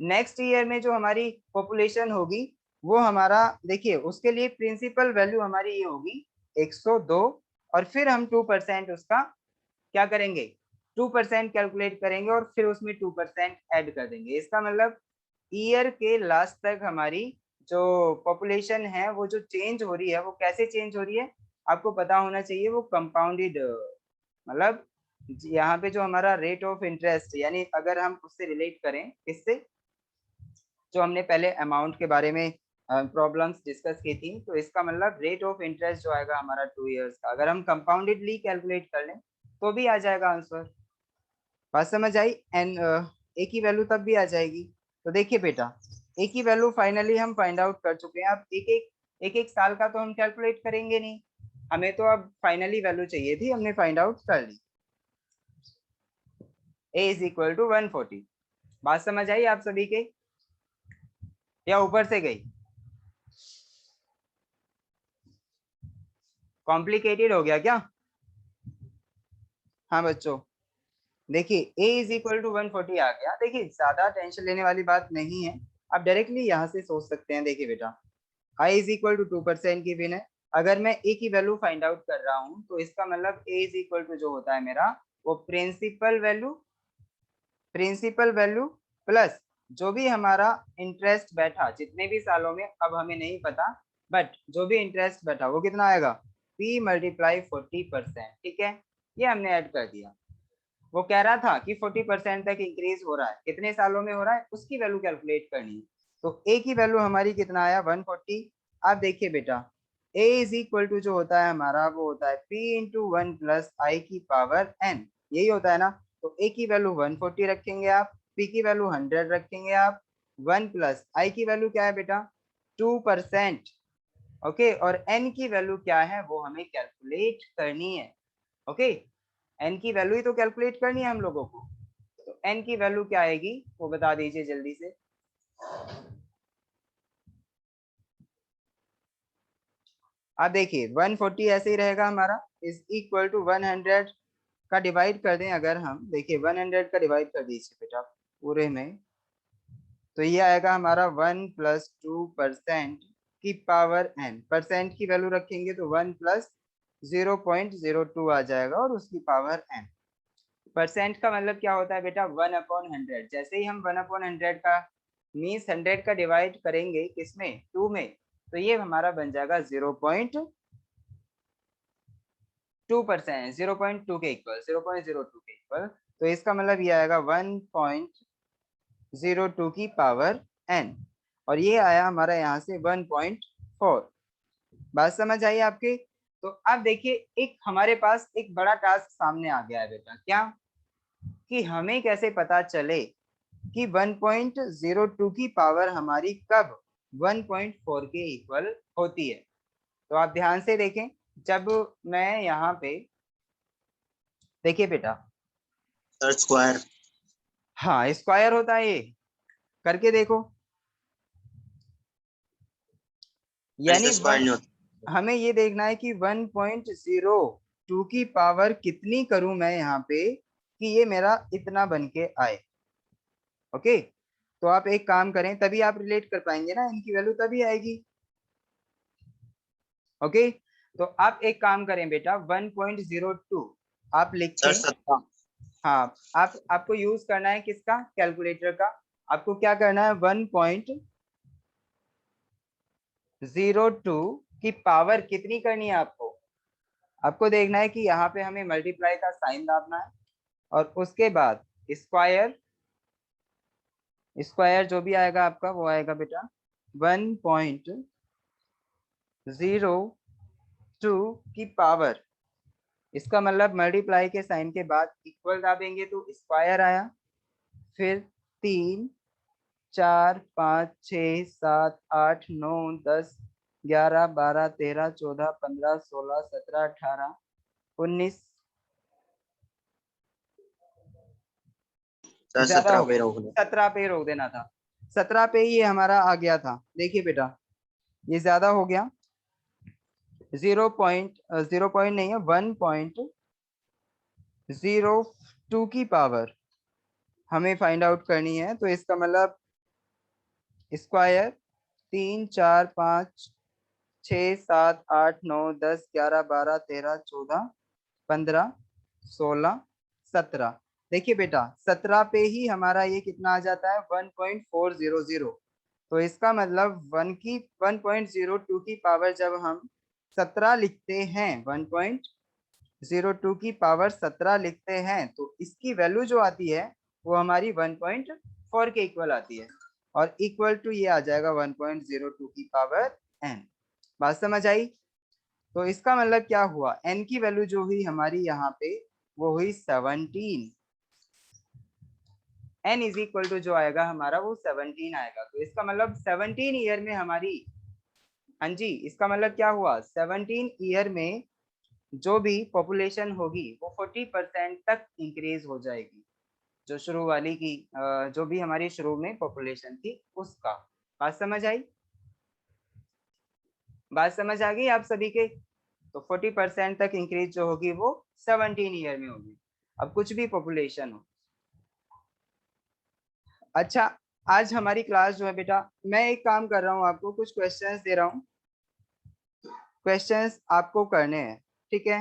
Speaker 1: नेक्स्ट ईयर में जो हमारी पॉपुलेशन होगी वो हमारा देखिए उसके लिए प्रिंसिपल वैल्यू हमारी ये होगी 102, और फिर हम 2% उसका क्या करेंगे, 2% कैलकुलेट करेंगे और फिर उसमें 2% ऐड कर देंगे। इसका मतलब ईयर के लास्ट तक हमारी जो पॉपुलेशन है वो जो चेंज हो रही है वो कैसे चेंज हो रही है आपको पता होना चाहिए, वो कंपाउंडेड, मतलब यहाँ पे जो हमारा रेट ऑफ इंटरेस्ट, यानी अगर हम उससे रिलेट करें इससे, जो हमने पहले अमाउंट के बारे में प्रॉब्लम्स डिस्कस की थी, तो इसका मतलब रेट ऑफ इंटरेस्ट जो आएगा हमारा 2 इयर्स का, अगर हम कंपाउंडेडली कैलकुलेट कर लें तो भी आ जाएगा आंसर। बात समझ आई? एन ए की वैल्यू तब भी आ जाएगी। तो देखिए बेटा, ए की वैल्यू फाइनली हम फाइंड आउट कर चुके हैं। अब एक साल का तो हम कैलकुलेट करेंगे नहीं, हमें तो अब फाइनली वैल्यू चाहिए थी, हमने फाइंड आउट कर ली, ए इज इक्वल टू 140। बात समझ आई आप सभी के? या ऊपर से गई? कॉम्प्लिकेटेड हो गया क्या? हाँ बच्चों, देखिए a इज इक्वल टू 140 आ गया। देखिए ज्यादा टेंशन लेने वाली बात नहीं है, आप डायरेक्टली यहाँ से सोच सकते हैं। देखिए बेटा, i इज इक्वल टू 2% की बिन है। अगर मैं a की वैल्यू फाइंड आउट कर रहा हूँ तो इसका मतलब a इज इक्वल टू जो होता है मेरा, वो प्रिंसिपल वैल्यू प्लस जो भी हमारा इंटरेस्ट बैठा जितने भी सालों में, अब हमें नहीं पता, बट जो भी इंटरेस्ट बैठा वो कितना आएगा, p मल्टीप्लाई 40%। ठीक है, ये हमने ऐड कर दिया। वो कह रहा था कि 40% तक इंक्रीज हो रहा है, कितने सालों में हो रहा है, उसकी वैल्यू कैलकुलेट करनी है। तो a की वैल्यू हमारी कितना आया, 140। अब देखिए बेटा, a इज इक्वल टू जो होता है हमारा, वो होता है p इंटू 1 प्लस आई की पावर n, यही होता है ना। तो a की वैल्यू 140 रखेंगे आप, p की वैल्यू 100 रखेंगे आप, 1 प्लस आई की वैल्यू क्या है बेटा, 2%। ओके, और n की वैल्यू क्या है वो हमें कैलकुलेट करनी है। ओके, n की वैल्यू ही तो कैलकुलेट करनी है हम लोगों को। तो n की वैल्यू क्या आएगी वो बता दीजिए जल्दी से। अब देखिए 140 ऐसे ही रहेगा हमारा, इज इक्वल टू 100 का डिवाइड कर दें अगर हम, देखिए 100 का डिवाइड कर दीजिए बेटा पूरे में, तो ये आएगा हमारा 1 प्लस 2% की पावर n। परसेंट की वैल्यू रखेंगे तो 1 प्लस 0.02 आ जाएगा और उसकी पावर n। परसेंट का मतलब क्या होता है बेटा, 1/100। जैसे ही हम 1/100 का मीन्स 100 का डिवाइड करेंगे किसमें, 2 में, तो ये हमारा बन जाएगा 0.2%, 0.2 के इक्वल, 0.02 के इक्वल। तो इसका मतलब ये आएगा 1.02 की पावर n, और ये आया हमारा यहाँ से 1.4। बात समझ आई आपके? तो अब देखिए एक हमारे पास एक बड़ा टास्क सामने आ गया है बेटा, क्या कि हमें कैसे पता चले कि 1.02 की पावर हमारी कब 1.4 के इक्वल होती है। तो आप ध्यान से देखें, जब मैं यहाँ पे, देखिए बेटा,
Speaker 3: सर स्क्वायर।
Speaker 1: हाँ स्क्वायर होता है, ये करके देखो। यानी
Speaker 3: स्क्वायर नहीं होता।
Speaker 1: हमें ये देखना है कि 1.02 की पावर कितनी करूं मैं यहाँ पे कि ये मेरा इतना बन के आए। ओके, तो आप एक काम करें, तभी आप रिलेट कर पाएंगे ना, इनकी वैल्यू तभी आएगी। ओके, तो आप एक काम करें बेटा, 1.02 आप लिख
Speaker 3: सर
Speaker 1: के,
Speaker 3: 17।
Speaker 1: हाँ आपको यूज करना है किसका, कैलकुलेटर का। आपको क्या करना है, 1.02 की पावर कितनी करनी है आपको, आपको देखना है कि यहाँ पे हमें मल्टीप्लाई का साइन डालना है, और उसके बाद स्क्वायर, स्क्वायर जो भी आएगा आपका वो आएगा बेटा 1.02 की पावर, इसका मतलब मल्टीप्लाई के साइन के बाद इक्वल दाबेंगे तो स्क्वायर आया, फिर 3 4 5 6 7 8 9 10 11 12 13 14 15 16 17 18 19,
Speaker 3: सर
Speaker 1: ज्यादा
Speaker 3: 17
Speaker 1: हो
Speaker 3: पे
Speaker 1: गया,
Speaker 3: रोक दो।
Speaker 1: 17 पे रोक देना था। 17 पे ये हमारा आ गया था। देखिए बेटा ये ज्यादा हो गया, 0.0 नहीं है, 1.02 की पावर हमें फाइंड आउट करनी है। तो इसका मतलब स्क्वायर 3 4 5 6 7 8 9 10 11 12 13 14 15 16 17। देखिए बेटा 17 पे ही हमारा ये कितना आ जाता है, 1.400। तो इसका मतलब 1.02 की पावर जब हम 17 लिखते हैं, 1.02 की पावर 17 लिखते हैं, तो इसकी वैल्यू जो आती है वो हमारी 1.4 के इक्वल आती है, और इक्वल टू ये आ जाएगा 1.02 की पावर n। बात समझ आई? तो इसका मतलब क्या हुआ, n की वैल्यू जो हुई हमारी यहाँ पे वो हुई 17। n इज इक्वल टू जो आएगा हमारा वो 17 आएगा। तो इसका मतलब 17 ईयर में हमारी, हाँ जी, इसका मतलब क्या हुआ, 17 ईयर में जो भी पॉपुलेशन होगी वो 40% तक इंक्रीज हो जाएगी। जो शुरू वाली की जो भी हमारी शुरू में पॉपुलेशन थी उसका। बात समझ आई? बात समझ आ गई आप सभी के? तो 40% तक इंक्रीज जो होगी वो 17 ईयर में होगी, अब कुछ भी पॉपुलेशन हो। अच्छा, आज हमारी क्लास जो है बेटा, मैं एक काम कर रहा हूँ, आपको कुछ क्वेश्चंस दे रहा हूँ, क्वेश्चंस आपको करने हैं, ठीक है?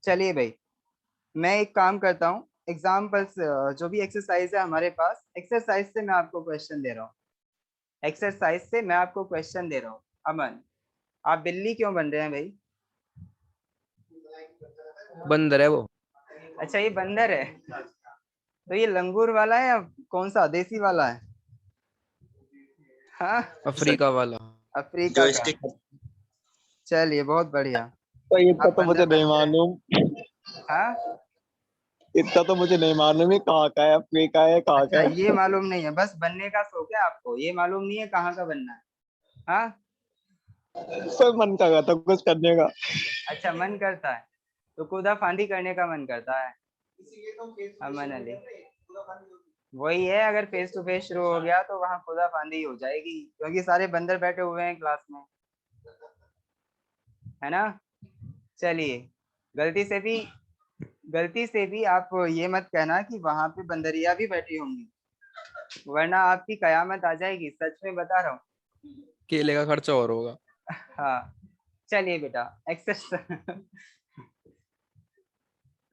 Speaker 1: चलिए भाई, मैं एक काम करता हूँ, एग्जाम्पल्स जो भी एक्सरसाइज है हमारे पास, एक्सरसाइज से मैं आपको क्वेश्चन दे रहा हूँ, एक्सरसाइज से मैं आपको क्वेश्चन दे रहा हूँ। अमन, आप बिल्ली क्यों बन रहे हैं भाई?
Speaker 2: बंदर है वो।
Speaker 1: अच्छा, ये बंदर है, तो ये लंगूर वाला है या कौन सा, देसी वाला है? हाँ,
Speaker 2: अफ्रीका वाला।
Speaker 1: अफ्रीका
Speaker 3: जो
Speaker 1: का।
Speaker 3: स्टिक
Speaker 1: चलिए बहुत बढ़िया,
Speaker 5: तो इतना
Speaker 1: आप
Speaker 5: तो मुझे
Speaker 1: बंदर
Speaker 5: नहीं
Speaker 1: बनते हैं।
Speaker 5: मालूम,
Speaker 1: हाँ,
Speaker 5: इतना तो मुझे नहीं मालूम है कहाँ का है, अफ्रीका है कहाँ
Speaker 1: अच्छा
Speaker 5: का है।
Speaker 1: ये मालूम नहीं है, बस बनने का शौक है आपको, ये मालूम नहीं है कहाँ का बनना है? हाँ,
Speaker 5: कोई मन कर रहा था कुछ करने का।
Speaker 1: अच्छा मन करता है, तो कूदा फांदी करने का मन करता है। अमन अली, वही है, अगर फेस टू फेस शुरू हो गया तो वहाँ कूदा फांदी हो जाएगी, क्योंकि सारे बंदर बैठे हुए हैं क्लास में, है ना? चलिए, गलती से भी गलती से भी आप ये मत कहना कि वहां पे बंदरिया भी बैठी होंगी, वरना आपकी कयामत आ जाएगी, सच में बता रहा हूँ।
Speaker 2: केले का खर्चा और होगा।
Speaker 1: हाँ, चलिए बेटा, एक्सरसाइज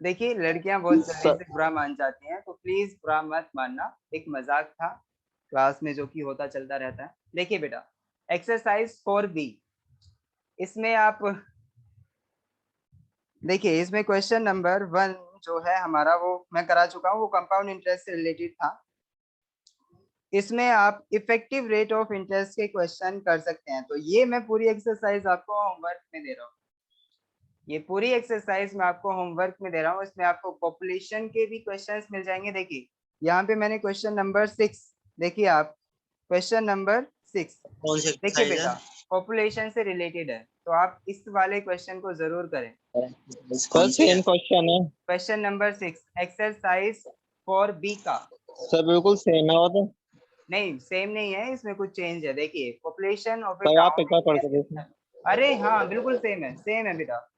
Speaker 1: देखिए, लड़कियां बहुत जल्दी
Speaker 5: सर,
Speaker 1: से बुरा मान जाती हैं, तो प्लीज बुरा मत मानना, एक मजाक था क्लास में जो कि होता चलता रहता है। देखिए बेटा, एक्सरसाइज 4B, इसमें आप देखिए, इसमें क्वेश्चन नंबर 1 जो है हमारा, वो मैं करा चुका हूँ, वो कंपाउंड इंटरेस्ट से रिलेटेड था। इसमें आप इफेक्टिव रेट ऑफ इंटरेस्ट के क्वेश्चन कर सकते हैं, तो ये मैं पूरी एक्सरसाइज आपको होमवर्क में दे रहा हूँ, ये पूरी एक्सरसाइज मैं आपको होमवर्क में दे रहा हूँ, इसमें आपको पॉपुलेशन के भी क्वेश्चंस मिल जाएंगे। देखिए यहाँ पे मैंने क्वेश्चन नंबर 6, देखिए आप, क्वेश्चन नंबर 6,
Speaker 3: कौन सी
Speaker 1: देखिए
Speaker 3: एक्सरसाइज
Speaker 1: बेटा,
Speaker 3: है?
Speaker 1: पॉपुलेशन से रिलेटेड है, तो आप इस वाले क्वेश्चन को जरूर करें।
Speaker 5: सर
Speaker 3: कौन सी है?
Speaker 5: सेम क्वेश्चन है।
Speaker 1: क्वेश्चन नंबर 6, एक्सरसाइज 4B का।
Speaker 5: सर बिल्कुल सेम है वो तो।
Speaker 1: नहीं, सेम नहीं है, इसमें कुछ चेंज है। देखिए, पॉपुलेशन ऑफ ए
Speaker 5: सर आप एक
Speaker 1: टाउन
Speaker 5: बार
Speaker 1: इन
Speaker 5: पढ़
Speaker 1: ए
Speaker 5: के देखिए।
Speaker 1: सिस्टम, अरे हाँ बिल्कुल सेम है, सेम है बेटा,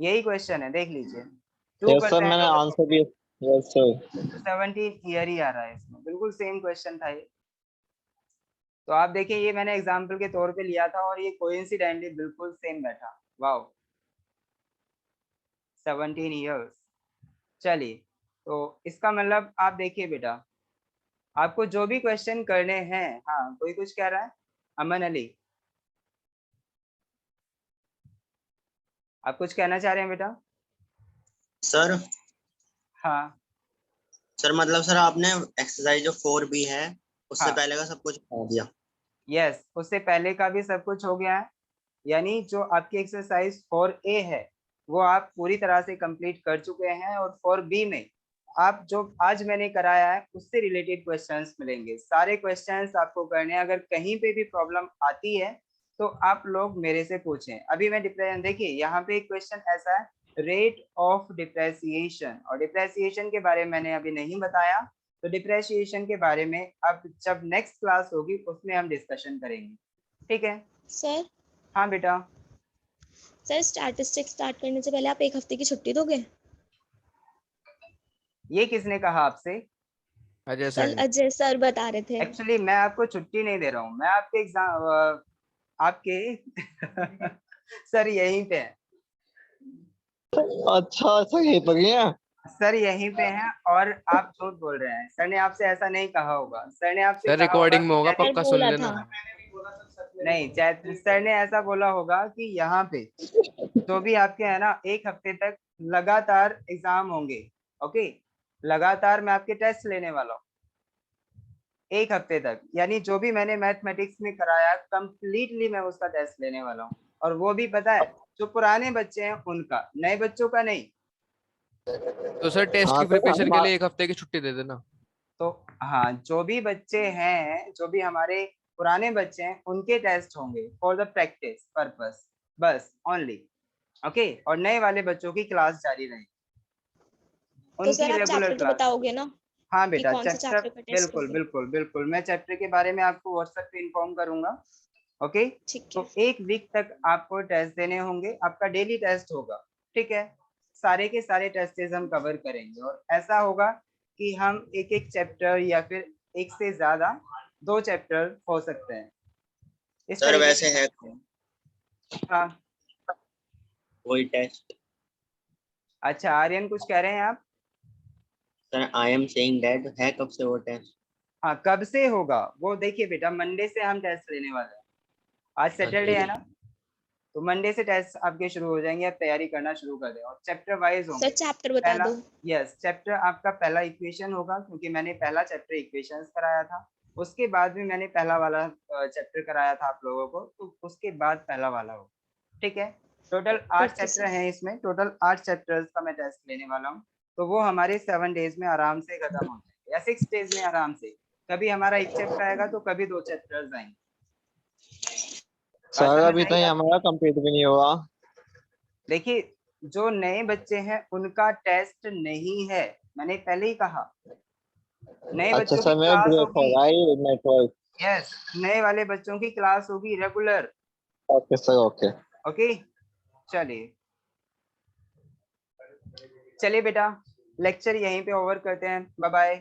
Speaker 1: यही क्वेश्चन है, देख लीजिए।
Speaker 5: यस सर
Speaker 1: 2%
Speaker 5: मैंने
Speaker 1: ऑफ
Speaker 5: आंसर भी। Yes sir.
Speaker 1: 17 ईयर ही आ रहा है इसमें, बिल्कुल सेम क्वेश्चन था ये। तो आप देखिए, ये मैंने एग्जाम्पल के तौर पे लिया था और ये कोइंसिडेंटली बिल्कुल सेम बैठा। Wow, 17 years. चलिए, तो इसका मतलब आप देखिए बेटा, आपको जो भी क्वेश्चन करने हैं, हाँ कोई कुछ कह रहा है? अमन अली, आप कुछ कहना चाह रहे हैं बेटा?
Speaker 3: सर
Speaker 1: हाँ
Speaker 3: सर मतलब सर आपने एक्सरसाइज जो 4B है उससे
Speaker 1: हाँ,
Speaker 3: पहले का सब कुछ बता दिया।
Speaker 1: यस, उससे पहले का भी सब कुछ हो गया है, यानी जो आपकी एक्सरसाइज 4A है वो आप पूरी तरह से कंप्लीट कर चुके हैं, और 4B में आप जो आज मैंने कराया है उससे रिलेटेड क्वेश्चंस मिलेंगे, सारे क्वेश्चंस आपको करने हैं। अगर कहीं पे भी प्रॉब्लम आती है तो आप लोग मेरे से पूछें। अभी मैं डिप्रेशन, देखिए यहाँ पे एक क्वेश्चन ऐसा है, रेट ऑफ डिप्रेसिएशन, और डिप्रेसिएशन के बारे में मैंने अभी नहीं बताया, तो डिप्रेसिएशन के बारे में अब जब नेक्स्ट क्लास होगी उसमें हम डिस्कशन करेंगे, ठीक है?
Speaker 6: सर
Speaker 1: हाँ बेटा।
Speaker 6: सर स्टैटिस्टिक्स स्टार्ट करने से पहले आप एक हफ्ते की छुट्टी दोगे?
Speaker 1: ये किसने कहा आपसे?
Speaker 2: अजय सर
Speaker 6: कल
Speaker 2: ने।
Speaker 6: अजय सर बता रहे थे।
Speaker 1: एक्चुअली मैं आपको छुट्टी नहीं दे रहा हूँ, मैं आपके एग्जाम आपके सर यहीं पे हैं,
Speaker 5: अच्छा सर ये तो ये है।
Speaker 1: सर यहीं पे हैं, और आप झूठ बोल रहे हैं, सर ने आपसे ऐसा नहीं कहा होगा, सर ने आपसे
Speaker 2: सर
Speaker 1: कहा होगा
Speaker 2: रिकॉर्डिंग में
Speaker 1: कि
Speaker 2: होगा,
Speaker 6: सर
Speaker 2: पक्का सुन
Speaker 6: बोला
Speaker 2: लेना।
Speaker 6: था।
Speaker 1: नहीं, सर ने ऐसा बोला होगा कि यहाँ पे जो भी आपके है ना, एक हफ्ते तक लगातार एग्जाम होंगे, ओके, लगातार मैं आपके टेस्ट लेने वाला हूँ एक हफ्ते तक, यानी जो भी मैंने मैथमेटिक्स में कराया कंप्लीटली मैं उसका टेस्ट लेने वाला हूँ, और वो भी पता है, जो पुराने बच्चे हैं उनका, नए बच्चों का नहीं।
Speaker 2: तो सर टेस्ट
Speaker 5: हाँ
Speaker 2: की
Speaker 5: तो
Speaker 2: प्रिपरेशन के लिए एक हफ्ते की छुट्टी दे देना।
Speaker 1: तो हाँ, जो भी बच्चे हैं, जो भी हमारे पुराने बच्चे हैं, उनके टेस्ट होंगे फॉर द प्रैक्टिस पर्पस, बस ओनली, ओके, और नए वाले बच्चों की क्लास जारी रहेगी,
Speaker 6: तो सर
Speaker 1: उनकी
Speaker 6: आप
Speaker 1: रेगुलर
Speaker 6: चैप्टर तो
Speaker 1: क्लास।
Speaker 6: बताओगे ना
Speaker 1: हाँ
Speaker 6: कि
Speaker 1: बेटा,
Speaker 6: कौन से
Speaker 1: चैप्टर
Speaker 6: चैप्टर का टेस्ट
Speaker 1: बिल्कुल
Speaker 6: लोगे?
Speaker 1: बिल्कुल बिल्कुल, मैं चैप्टर के बारे में आपको व्हाट्सएप पे इन्फॉर्म करूंगा। ओके,
Speaker 6: ठीक
Speaker 1: तो
Speaker 6: है।
Speaker 1: 1 वीक तक आपको टेस्ट देने होंगे, आपका डेली टेस्ट होगा, ठीक है। सारे के सारे टेस्टेज हम कवर करेंगे और ऐसा होगा कि हम एक एक चैप्टर या फिर एक से ज्यादा 2 चैप्टर हो सकते हैं, इस
Speaker 3: सर
Speaker 1: तरीके
Speaker 3: वैसे
Speaker 1: से
Speaker 3: है
Speaker 1: करते हैं। हाँ,
Speaker 3: वही टेस्ट।
Speaker 1: अच्छा आर्यन कुछ कह रहे हैं आप?
Speaker 3: Sir I am saying that है कब से वो टेस्ट?
Speaker 1: हाँ, कब से होगा वो देखिए बेटा, मंडे से हम टेस्ट लेने वाले हैं। आज सैटरडे है ना, तो मंडे से टेस्ट आपके शुरू हो जाएंगे, आप तैयारी करना शुरू कर दें और चैप्टर वाइज
Speaker 6: सर
Speaker 1: होंगे।
Speaker 6: चैप्टर बता
Speaker 1: पहला,
Speaker 6: दो।
Speaker 1: यस, चैप्टर आपका पहला इक्वेशन होगा, क्योंकि मैंने पहला चैप्टर इक्वेशंस कराया था, उसके बाद भी मैंने पहला वाला चैप्टर कराया था आप लोगों को, तो उसके बाद पहला वाला होगा, ठीक है। Total 8
Speaker 6: okay
Speaker 1: chapter
Speaker 6: sir.
Speaker 1: हैं इसमें, टोटल 8 चैप्टर्स का मैं टेस्ट लेने वाला हूँ। तो वो हमारे 7 डेज में आराम से खत्म हो जाएंगे या 6 डेज में आराम से। कभी हमारा 1 चैप्टर आएगा तो कभी 2 चैप्टर्स आएंगे। बात
Speaker 5: सर
Speaker 1: समझ
Speaker 5: अभी तो
Speaker 1: आई
Speaker 5: ये
Speaker 1: आपको?
Speaker 5: हमारा कंप्लीट भी नहीं हुआ।
Speaker 1: देखिए, जो नए बच्चे हैं उनका टेस्ट नहीं है, मैंने पहले ही कहा, नए
Speaker 5: अच्छा
Speaker 1: बच्चों की
Speaker 5: सर, मेरा
Speaker 1: क्लास
Speaker 5: ब्रेक हो
Speaker 1: होगी।
Speaker 5: रहा है नेटवर्क।
Speaker 1: यस, नए वाले बच्चों की क्लास होगी regular.
Speaker 5: Okay sir, okay.
Speaker 1: Okay, चलिए चलिए बेटा, लेक्चर यहीं पे ओवर करते हैं, बाय बाय।